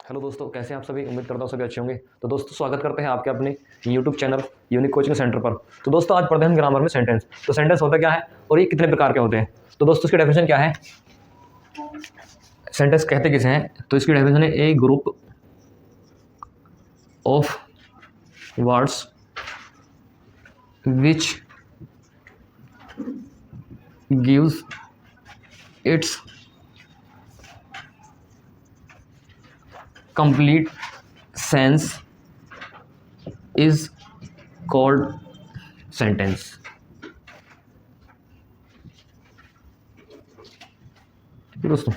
Hello दोस्तों, कैसे हैं आप सभी। उम्मीद करता हूँ सभी अच्छे होंगे। तो दोस्तों, स्वागत करते हैं आपके अपने YouTube channel unique coaching centre पर। तो दोस्तों, आज पढ़ते हैं हम ग्रामर में सेंटेंस। तो सेंटेंस होता क्या है और ये कितने प्रकार के होते हैं। तो दोस्तों, इसकी डेफिनेशन क्या है, सेंटेंस कहते किसे हैं। तो इसकी डेफिनेशन है a group of words which gives its complete sense is called sentence। दोस्तों,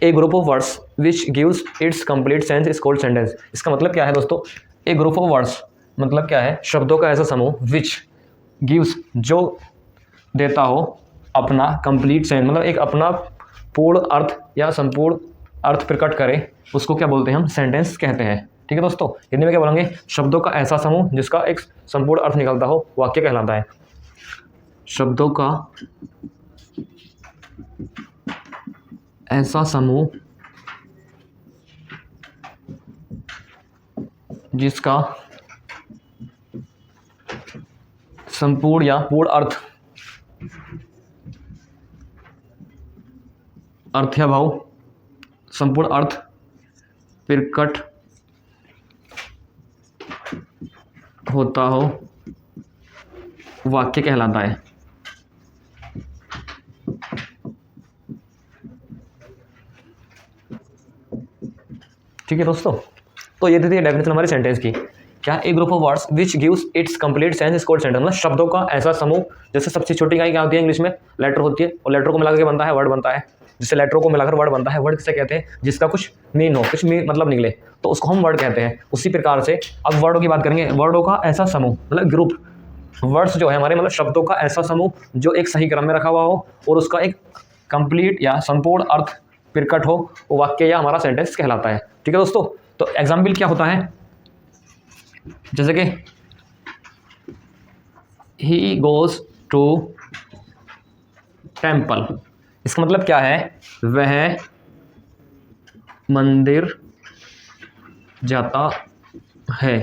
a group of words which gives its complete sense is called sentence. इसका मतलब क्या है दोस्तों, ए ग्रुप ऑफ वर्ड्स मतलब क्या है, शब्दों का ऐसा समूह विच गिव्स जो देता हो अपना कंप्लीट सेंस, मतलब एक अपना पूर्ण अर्थ या संपूर्ण अर्थ प्रकट करे, उसको क्या बोलते हैं हम, सेंटेंस कहते हैं। ठीक है दोस्तों, हिंदी में क्या बोलेंगे, शब्दों का ऐसा समूह जिसका एक संपूर्ण अर्थ निकलता हो, वाक्य कहलाता है। शब्दों का ऐसा समूह जिसका संपूर्ण या पूर्ण अर्थ या भाव संपूर्ण अर्थ प्रकट होता हो, वाक्य कहलाता है। ठीक है दोस्तों, तो ये थी डेफिनेशन हमारी सेंटेंस की। क्या, a group of words which gives its complete sense is called sentence. मतलब शब्दों का ऐसा समूह, जैसे सबसे छोटी इकाई क्या होती है इंग्लिश में, लेटर होती है, और लेटर को मिलाकर के बनता है वर्ड बनता है। जिससे लेटरों को मिलाकर वर्ड बनता है। वर्ड किसे कहते हैं, जिसका कुछ मीन हो, कुछ मतलब निकले, तो उसको हम वर्ड कहते हैं। उसी प्रकार से अब वर्डों की बात करेंगे। वर्डों का ऐसा समूह मतलब ग्रुप, वर्ड्स जो है हमारे मतलब शब्दों का ऐसा समूह जो एक सही क्रम में रखा हुआ हो और उसका एक कंप्लीट या संपूर्ण अर्थ प्रकट हो, वो वाक्य या हमारा सेंटेंस कहलाता है। ठीक है दोस्तों, तो एग्जाम्पल क्या होता है, जैसे कि ही गोज टू टेम्पल। इसका मतलब क्या है, वह मंदिर जाता है।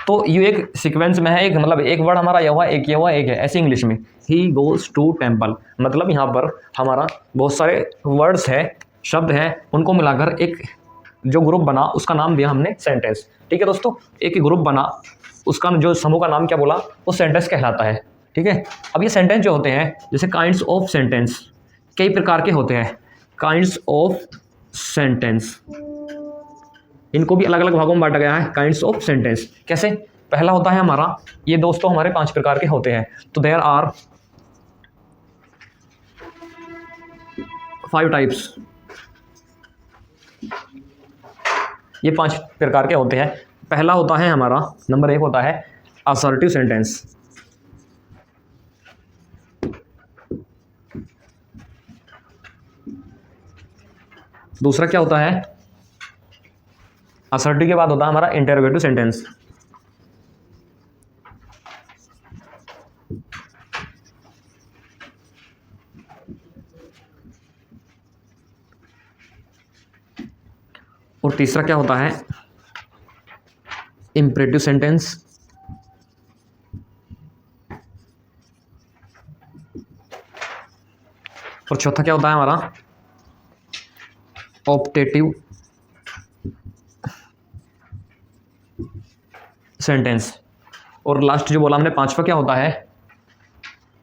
तो ये एक सीक्वेंस में है, एक मतलब एक वर्ड हमारा यह हुआ, एक ये हुआ, एक है, ऐसे इंग्लिश में ही गोज टू टेम्पल। मतलब यहाँ पर हमारा बहुत सारे वर्ड्स है, शब्द हैं, उनको मिलाकर एक जो ग्रुप बना उसका नाम दिया हमने सेंटेंस। ठीक है दोस्तों, एक ग्रुप बना, उसका जो समूह का नाम क्या बोला, वो सेंटेंस कहलाता है। ठीक है, अब ये सेंटेंस जो होते हैं, जैसे काइंड्स ऑफ सेंटेंस, कई प्रकार के होते हैं काइंड्स ऑफ सेंटेंस। इनको भी अलग अलग भागों में बांटा गया है, काइंड्स ऑफ सेंटेंस। कैसे, पहला होता है हमारा, ये दोस्तों हमारे 5 प्रकार के होते हैं। तो देयर आर 5 टाइप्स। ये 5 प्रकार के होते हैं। पहला होता है हमारा, नंबर 1 होता है असर्टिव सेंटेंस। दूसरा क्या होता है, असर्टिव के बाद होता है हमारा इंटरोगेटिव सेंटेंस। और तीसरा क्या होता है, इंपरेटिव सेंटेंस। और चौथा क्या होता है हमारा, ऑप्टेटिव सेंटेंस। और लास्ट जो बोला हमने 5वां क्या होता है,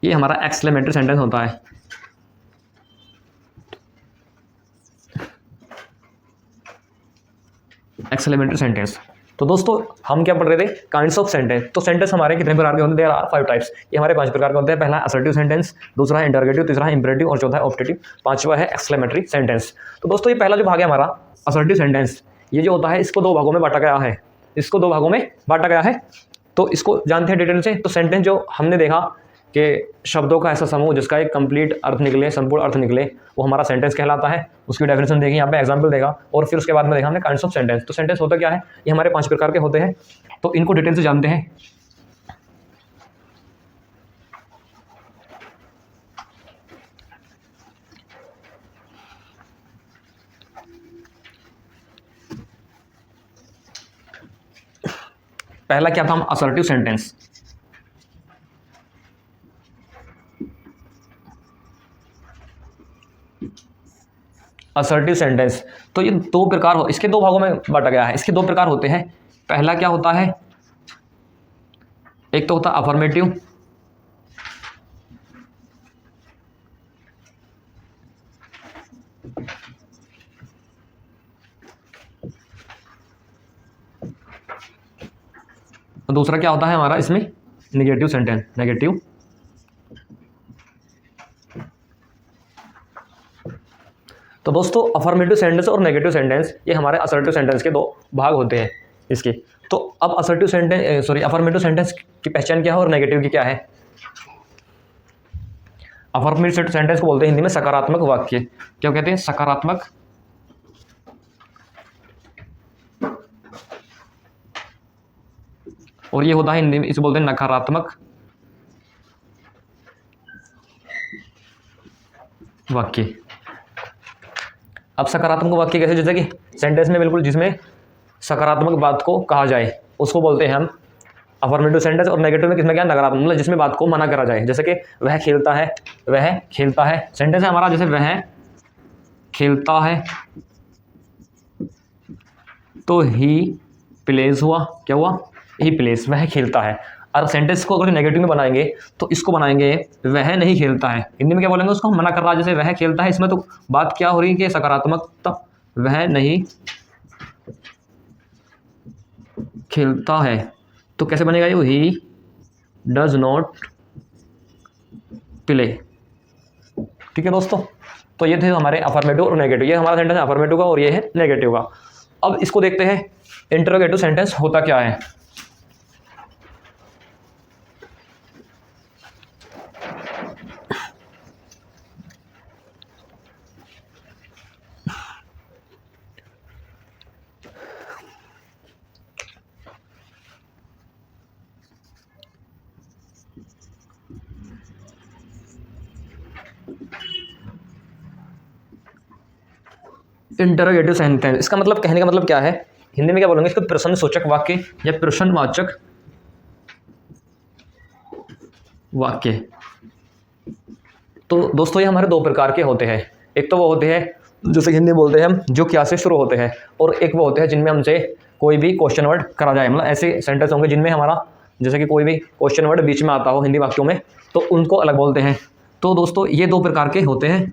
ये हमारा एक्सक्लेमेटरी सेंटेंस होता है। Exclamatory sentence. तो दोस्तों, हम क्या पढ़ रहे थे, काइंड्स ऑफ सेंटेंस। तो सेंटेंस हमारे कितने प्रकार के होते हैं, देयर आर 5 टाइप्स। ये हमारे 5 प्रकार के होते हैं। पहला है असर्टिव सेंटेंस, दूसरा है इंटरोगेटिव, तीसरा है इंपरेटिव और चौथा है ऑप्टेटिव, 5वां है एक्सक्लेमेटरी सेंटेंस। तो दोस्तों, ये पहला जो भाग है हमारा असर्टिव सेंटेंस, ये जो होता है इसको 2 भागों में बांटा गया है। इसको 2 भागों में बांटा गया है, तो इसको जानते हैं डिटेल से। तो सेंटेंस जो हमने देखा कि शब्दों का ऐसा समूह जिसका एक कंप्लीट अर्थ निकले, संपूर्ण अर्थ निकले, वो हमारा सेंटेंस कहलाता है। उसकी डेफिनेशन देखी, यहाँ पे एग्जांपल देगा, और फिर उसके बाद में देखा हमने काइंड्स ऑफ सेंटेंस। तो सेंटेंस होता क्या है, ये हमारे 5 प्रकार के होते हैं। तो इनको डिटेल से जानते हैं। पहला क्या था, असर्टिव सेंटेंस। असर्टिव सेंटेंस, तो ये दो प्रकार हो, इसके दो भागों में बांटा गया है। इसके दो प्रकार होते हैं। पहला क्या होता है, एक तो होता है अफर्मेटिव, और दूसरा क्या होता है हमारा इसमें नेगेटिव सेंटेंस, नेगेटिव। तो दोस्तों अफर्मेटिव सेंटेंस और नेगेटिव सेंटेंस ये हमारे असर्टिव सेंटेंस के दो भाग होते हैं इसके। तो अब असर्टिव सेंटेंस अफर्मेटिव सेंटेंस की पहचान क्या है और नेगेटिव की क्या है। अफर्मेटिव सेंटेंस को बोलते हैं हिंदी में सकारात्मक वाक्य। क्या कहते हैं, सकारात्मक और ये होता है हिंदी में, इसे बोलते हैं नकारात्मक वाक्य। अब सकारात्मक वाक्य कैसे, जैसे कि सेंटेंस में बिल्कुल जिसमें सकारात्मक बात को कहा जाए उसको बोलते हैं हम अफर्मेटिव सेंटेंस। और नेगेटिव में किसमें क्या, नकारात्मक, मतलब जिसमें बात को मना करा जाए। जैसे कि वह खेलता है, वह खेलता है सेंटेंस है हमारा, जैसे वह खेलता है तो ही प्लेस हुआ, क्या हुआ, ही प्लेस, वह खेलता है। और सेंटेंस को अगर नेगेटिव में बनाएंगे तो इसको बनाएंगे वह नहीं खेलता है। हिंदी में क्या बोलेंगे, उसको मना कर रहा है। जैसे वह खेलता है, इसमें तो बात क्या हो रही है कि सकारात्मकता, वह नहीं खेलता है। तो कैसे बनेगा ये, ही डज नॉट प्ले। ठीक है दोस्तों, तो ये थे हमारे अफर्मेटिव और नेगेटिव। ये हमारा सेंटेंस है अफर्मेटिव का और ये है नेगेटिव का। अब इसको देखते हैं इंटरोगेटिव सेंटेंस होता क्या है। इंटरोगेटिव सेंटेंस, इसका मतलब, कहने का मतलब क्या है, हिंदी में क्या बोलेंगे इसको, प्रश्नसूचक वाक्य या प्रश्नवाचक वाक्य। तो दोस्तों ये हमारे दो प्रकार के होते हैं। एक तो वो होते हैं जैसे हिंदी में बोलते हैं हम, जो क्या से शुरू होते हैं, और एक वो होते हैं जिनमें हमसे कोई भी क्वेश्चन वर्ड करा जाए। मतलब ऐसे सेंटेंस होंगे जिनमें हमारा जैसे कि कोई भी क्वेश्चन वर्ड बीच में आता हो हिंदी वाक्यों में, तो उनको अलग बोलते हैं। तो दोस्तों ये दो प्रकार के होते हैं।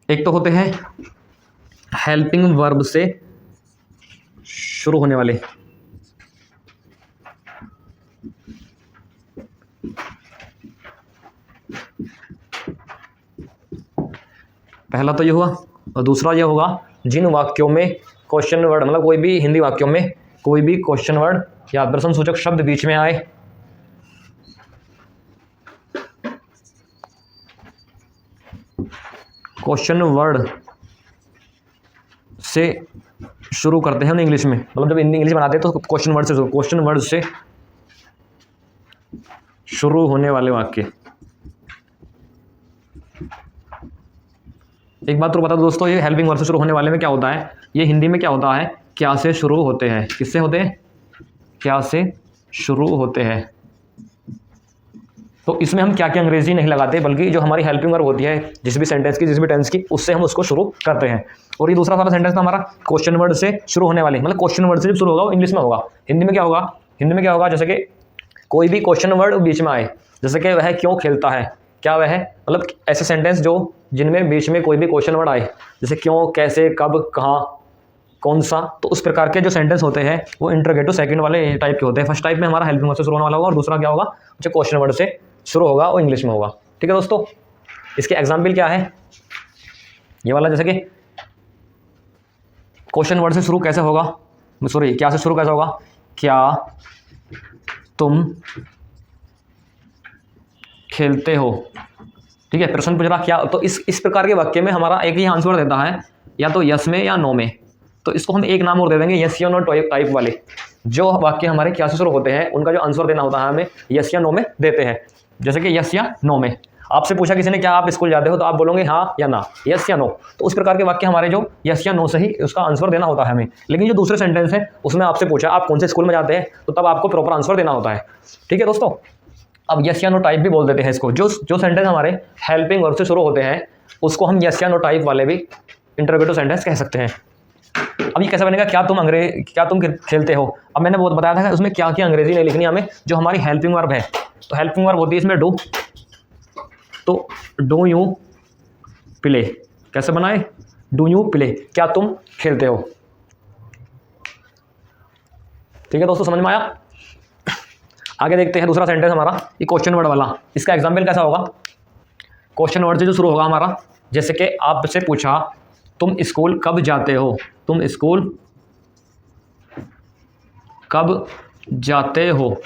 एक तो होते हैं हेल्पिंग वर्ब से शुरू होने वाले, पहला तो ये हुआ, और दूसरा ये होगा जिन वाक्यों में क्वेश्चन वर्ड, मतलब कोई भी हिंदी वाक्यों में कोई भी क्वेश्चन वर्ड या प्रश्नसूचक शब्द बीच में आए, क्वेश्चन वर्ड से शुरू करते हैं हम इंग्लिश में। मतलब जब इंग्लिश बनाते हैं तो क्वेश्चन वर्ड से, क्वेश्चन वर्ड से शुरू होने वाले वाक्य। एक बात तो बता दो दोस्तों, ये हेल्पिंग वर्ब से शुरू होने वाले में क्या होता है, ये हिंदी में क्या होता है, क्या से शुरू होते हैं। किससे होते हैं, क्या से शुरू होते हैं। तो इसमें हम क्या क्या अंग्रेजी नहीं लगाते, बल्कि जो हमारी हेल्पिंग वर्ब होती है जिस भी सेंटेंस की, जिस भी टेंस की, उससे हम उसको शुरू करते हैं। और ये दूसरा सारा सेंटेंस था हमारा क्वेश्चन वर्ड से शुरू होने वाले, मतलब क्वेश्चन वर्ड से जब शुरू होगा वो इंग्लिश में होगा। हिंदी में क्या होगा, हिंदी में क्या होगा, जैसे कि कोई भी क्वेश्चन वर्ड बीच में आए, जैसे कि वह क्यों खेलता है, क्या वह, मतलब ऐसे सेंटेंस जो जिनमें बीच में कोई भी क्वेश्चन वर्ड आए, जैसे क्यों, कैसे, कब, कहाँ, कौन सा, तो उस प्रकार के जो सेंटेंस होते हैं वो इंटरोगेटिव सेकंड वाले टाइप के होते हैं। फर्स्ट टाइप में हमारा हेल्पिंग वर्ड से शुरू होने वाला होगा, और दूसरा क्या होगा, जो क्वेश्चन वर्ड से शुरू होगा वो इंग्लिश में होगा। ठीक है दोस्तों, इसके एग्जाम्पल क्या है, ये वाला जैसे कि क्वेश्चन वर्ड से शुरू कैसे होगा, सॉरी क्या से शुरू कैसे होगा, क्या तुम खेलते हो। ठीक है, प्रश्न पूछ रहा क्या, तो इस प्रकार के वाक्य में हमारा एक ही आंसर देता है, या तो यस में या नो में। तो इसको हम एक नाम और दे देंगे, यस या नो टाइप वाले। जो वाक्य हमारे क्या से शुरू होते हैं उनका जो आंसर देना होता है हमें यस या नो में देते हैं, जैसे कि यस या नो में। आपसे पूछा किसी ने क्या आप स्कूल जाते हो, तो आप बोलोगे हाँ या ना, यस या नो। तो उस प्रकार के वाक्य हमारे जो यस या नो से ही उसका आंसर देना होता है हमें। लेकिन जो दूसरे सेंटेंस है उसमें आपसे पूछा आप कौन से स्कूल में जाते हैं, तो तब आपको प्रॉपर आंसर देना होता है। ठीक है दोस्तों, अब यस या नो टाइप भी बोल देते हैं इसको। जो सेंटेंस हमारे हेल्पिंग वर्ब से शुरू होते हैं उसको हम यस या नो टाइप वाले भी इंटरोगेटिव सेंटेंस कह सकते हैं। अब ये कैसे बनेगा, क्या तुम खेलते हो। अब मैंने बहुत बताया था उसमें क्या क्या अंग्रेजी नहीं लिखनी हमें, जो हमारी हेल्पिंग वर्ब है। तो हेल्पिंग वर्ब होती है इसमें डू, तो डू यू प्ले, कैसे बनाए, डू यू प्ले, क्या तुम खेलते हो। ठीक है दोस्तों, समझ में आया। आगे देखते हैं दूसरा सेंटेंस हमारा, ये क्वेश्चन वर्ड वाला। इसका एग्जाम्पल कैसा होगा, क्वेश्चन वर्ड से जो शुरू होगा हमारा, जैसे कि आपसे पूछा तुम स्कूल कब जाते हो, तुम स्कूल कब जाते हो।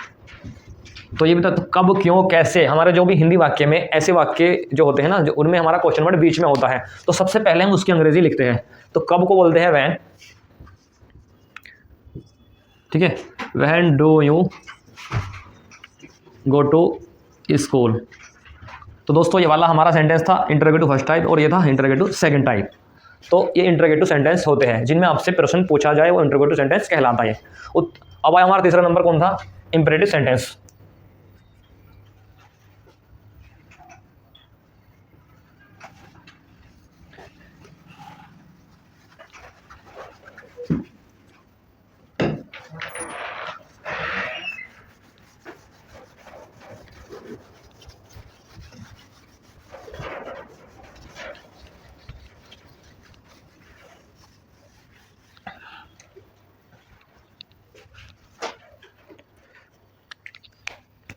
तो ये बता तो कब, क्यों, कैसे। हमारे जो भी हिंदी वाक्य में ऐसे वाक्य जो होते हैं ना, जो उनमें हमारा क्वेश्चन वर्ड बीच में होता है, तो सबसे पहले हम उसकी अंग्रेजी लिखते हैं। तो कब को बोलते हैं व्हेन, ठीक है, when do you go to school. तो दोस्तों ये वाला हमारा सेंटेंस था इंटरोगेटिव फर्स्ट टाइप, और ये था इंटरोगेटिव सेकंड टाइप। तो ये इंटरोगेटिव सेंटेंस होते हैं जिनमें आपसे प्रश्न पूछा जाए, वो इंटरोगेटिव सेंटेंस कहलाता है। अब आया हमारा तीसरा नंबर, कौन था, इंपेरेटिव सेंटेंस।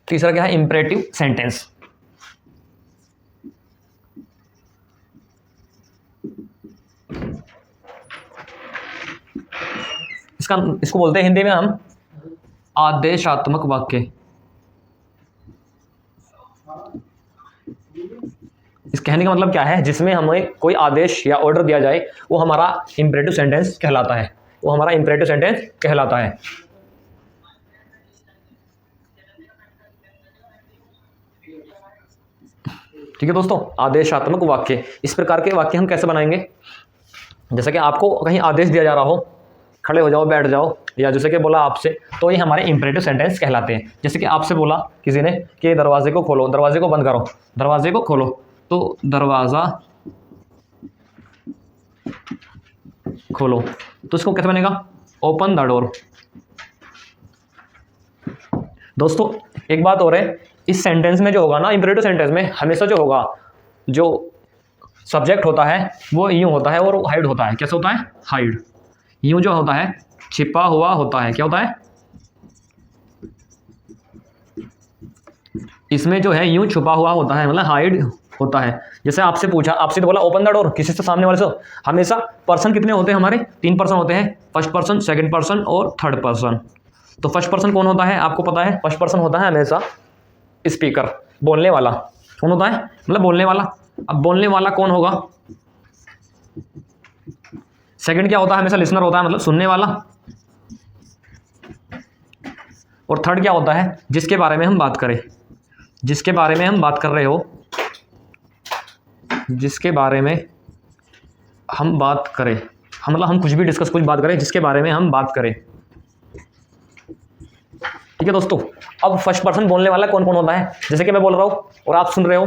तीसरा क्या है, इंपेरेटिव सेंटेंस। इसको बोलते हैं हिंदी में हम आदेशात्मक वाक्य। इस कहने का मतलब क्या है, जिसमें हमें कोई आदेश या ऑर्डर दिया जाए, वो हमारा इंपेरेटिव सेंटेंस कहलाता है, वो हमारा इंपेरेटिव सेंटेंस कहलाता है। ठीक है दोस्तों, आदेशात्मक वाक्य, इस प्रकार के वाक्य हम कैसे बनाएंगे, जैसे कि आपको कहीं आदेश दिया जा रहा हो, खड़े हो जाओ, बैठ जाओ, या जैसे कि बोला आपसे, तो ये हमारे इंपेरेटिव सेंटेंस कहलाते हैं। जैसे कि आपसे बोला किसी ने कि दरवाजे को खोलो, दरवाजे को बंद करो, दरवाजे को खोलो, तो दरवाज़ा खोलो, तो इसको कैसे बनेगा, ओपन द डोर। दोस्तों एक बात और है, इस सेंटेंस में जो होगा ना, इंपेरेटिव सेंटेंस में हमेशा जो होगा, जो सब्जेक्ट होता है वो यूँ होता है और हाइड होता है। कैसे होता है, हाइड। यूँ जो होता है छिपा हुआ होता है। क्या होता है, इसमें जो है यूँ छुपा हुआ होता है, मतलब हाइड होता है। जैसे आपसे पूछा, आपसे तो बोला ओपन द डोर, किसी से, सामने वाले से। हमेशा पर्सन कितने होते हैं हमारे, 3 पर्सन होते हैं, फर्स्ट पर्सन, सेकंड पर्सन और थर्ड पर्सन। तो फर्स्ट पर्सन कौन होता है, आपको पता है, फर्स्ट पर्सन होता है हमेशा स्पीकर, बोलने वाला। कौन होता है, मतलब बोलने वाला। अब बोलने वाला कौन होगा, सेकंड क्या होता है, हमेशा लिसनर होता है, मतलब सुनने वाला। और थर्ड क्या होता है, जिसके बारे में हम बात करें, जिसके बारे में हम बात कर रहे हो, जिसके बारे में हम बात करें, हम मतलब हम कुछ भी डिस्कस, कुछ बात करें, जिसके बारे में हम बात करें। ठीक है दोस्तों, अब फर्स्ट पर्सन बोलने वाला कौन कौन होता है, जैसे कि मैं बोल रहा हूँ और आप सुन रहे हो,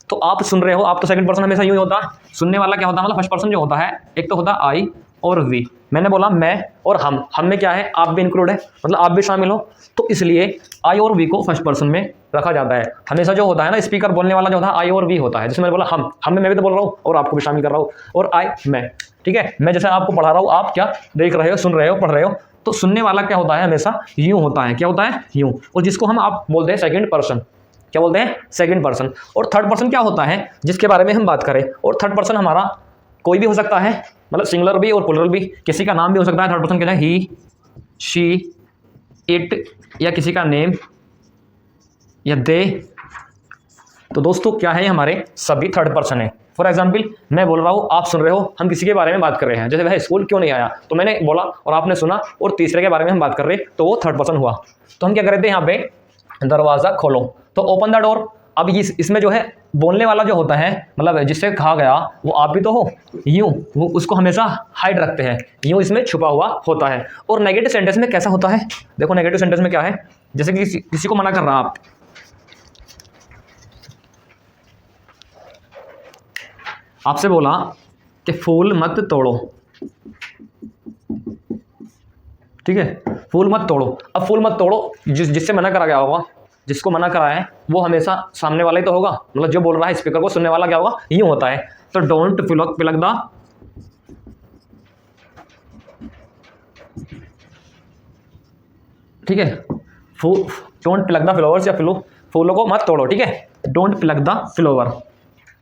तो आप सुन रहे हो, आप तो सेकंड पर्सन हमेशा यूँ ही होता है। सुनने वाला क्या होता है, मतलब फर्स्ट पर्सन जो होता है, एक तो होता है आई और वी। मैंने बोला मैं और हम में क्या है, आप भी इंक्लूड है, मतलब आप भी शामिल हो, तो इसलिए आई और वी को फर्स्ट पर्सन में रखा जाता है। हमेशा जो होता है ना, स्पीकर बोलने वाला जो होता है आई और वी होता है। जैसे मैंने बोला हम में मैं भी तो बोल रहा हूँ और आपको भी शामिल कर रहा हूँ, और आई मैं। ठीक है, मैं जैसे आपको पढ़ा रहा हूँ, आप क्या देख रहे हो, सुन रहे हो, पढ़ रहे हो, तो सुनने वाला क्या होता है, हमेशा यूँ होता है। क्या होता है, यूँ। और जिसको हम आप बोलते हैं सेकंड पर्सन, क्या बोलते हैं, सेकंड पर्सन। और थर्ड पर्सन क्या होता है, जिसके बारे में हम बात करें। और थर्ड पर्सन हमारा कोई भी हो सकता है, मतलब सिंगुलर भी और प्लुरल भी, किसी का नाम भी हो सकता है। थर्ड पर्सन क्या है, ही, शी, इट, या किसी का नेम, या दे। तो दोस्तों क्या है, हमारे सभी थर्ड पर्सन है। फॉर एग्जाम्पल मैं बोल रहा हूँ, आप सुन रहे हो, हम किसी के बारे में बात कर रहे हैं, जैसे वह स्कूल क्यों नहीं आया, तो मैंने बोला और आपने सुना, और तीसरे के बारे में हम बात कर रहे, तो वो थर्ड पर्सन हुआ। तो हम क्या कर रहे थे यहाँ पे, दरवाज़ा खोलो, तो ओपन द डोर। अब इसमें जो है बोलने वाला जो होता है, मतलब जिससे कहा गया वो आप भी तो हो, यूं वो उसको हमेशा हाइड रखते हैं, यूं इसमें छुपा हुआ होता है। और नेगेटिव सेंटेंस में कैसा होता है, देखो नेगेटिव सेंटेंस में क्या है, जैसे कि किसी को मना कर रहा आप, आपसे बोला कि फूल मत तोड़ो, ठीक है, फूल मत तोड़ो। अब फूल मत तोड़ो जिससे मना करा गया होगा, जिसको मना करा है वो हमेशा सामने वाला ही तो होगा, मतलब जो बोल रहा है स्पीकर को सुनने वाला क्या होगा, यूं होता है। तो डोंट प्लग द, ठीक है, डोंट प्लग द फ्लावर्स, या फूलों को मत तोड़ो, ठीक है, don't plug the flower.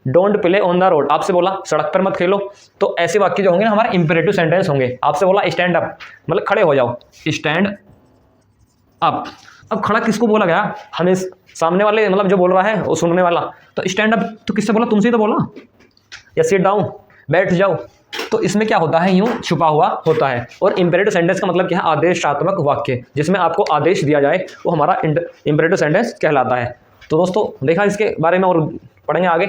Don't play on the road, आपसे बोला सड़क पर मत खेलो, तो ऐसे वाक्य जो होंगे ना हमारे इंपेरेटिव सेंटेंस होंगे। आपसे बोला स्टैंड अप, मतलब खड़े हो जाओ, स्टैंड अप। अब खड़ा किसको बोला गया, हमें सामने वाले, मतलब जो बोल रहा है वो सुनने वाला, तो स्टैंड अप तो किससे बोला, तुमसे ही तो बोला। या सिट डाउन, बैठ जाओ, तो इसमें क्या होता है, यूं छुपा हुआ होता है। और इंपेरेटिव सेंटेंस का मतलब क्या है, आदेशात्मक वाक्य, जिसमें आपको आदेश दिया जाए वो हमारा इंपेरेटिव सेंटेंस कहलाता है। तो दोस्तों देखा, इसके बारे में और पढ़ेंगे आगे।